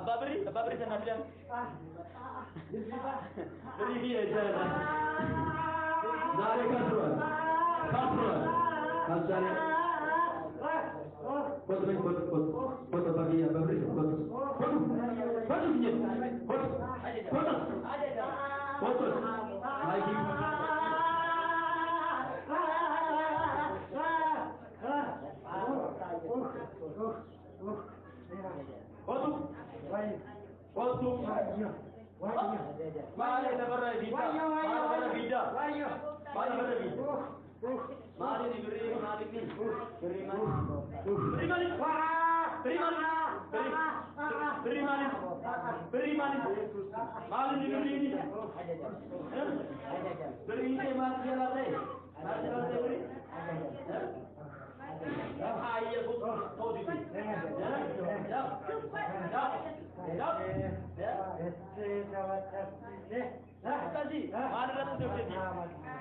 Babri sana bilang. Beri dia jalan. Nari kasruan. Kasari. Foto bagi ya Babri. Foto sini. Foto. Lagi. Foto. Mari lebar bida. Mari diberi mari ni. Beri mari. Mari diberi ni. Beri ni mari jalan deh. Beri. Ayah betul, tahu di sini. Kasih, mana rasa seperti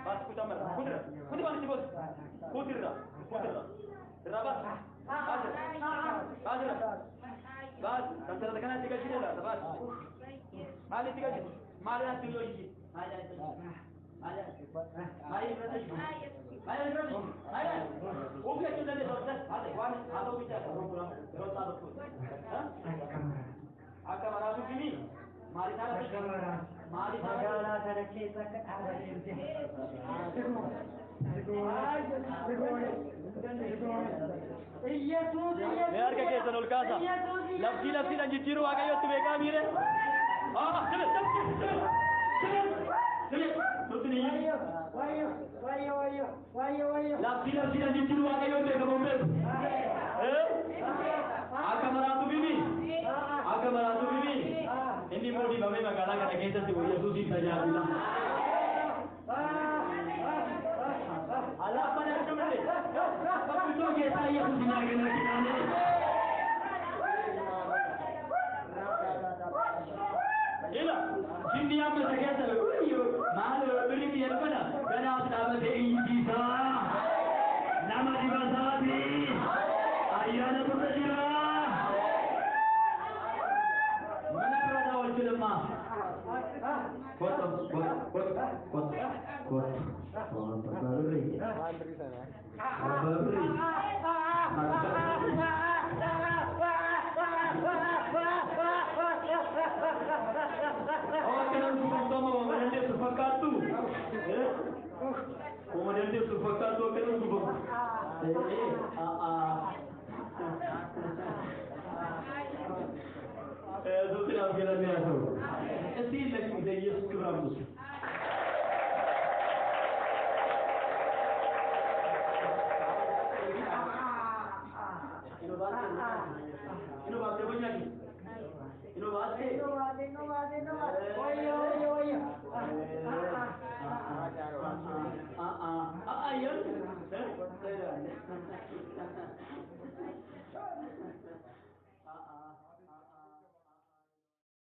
bas kita mana? Kudir, mana sih bos? Kudir dah. Terabas, bas, kantor tekan tiga juta lah, bas. Mari tiga juta, mari nanti lo isi. Oke kita ni dokter, ada wan, ada bicara program, terus ada tu. Akan merasu kini, mari sana. Mari sana kita ke arah ini. Biar kakek senul kasa. Lafsi lanjut jiru agak yo tu beka mire. Cepat. Wayo. Lafsi lanjut jiru agak yo tu beka mobil. Akan meratu bibi. Ini mau di bawah magala kan kita tu Yesus saja bilang. Allah pada kembali. Apa itu kita Yesus lagi ni. Ila, dunia में सके तो मानो बड़ी भी है ना बना सामने से इंजीसा नमाज़ी बसाती आयाना पुतजिरा mana berada wajib lemah foto kemudian dia sufakatu akan itu tidak kira-kira tu. Ini lagi dia Yesus Kristus. Inovasi banyak ni. Inovasi. Oyo. Ayun.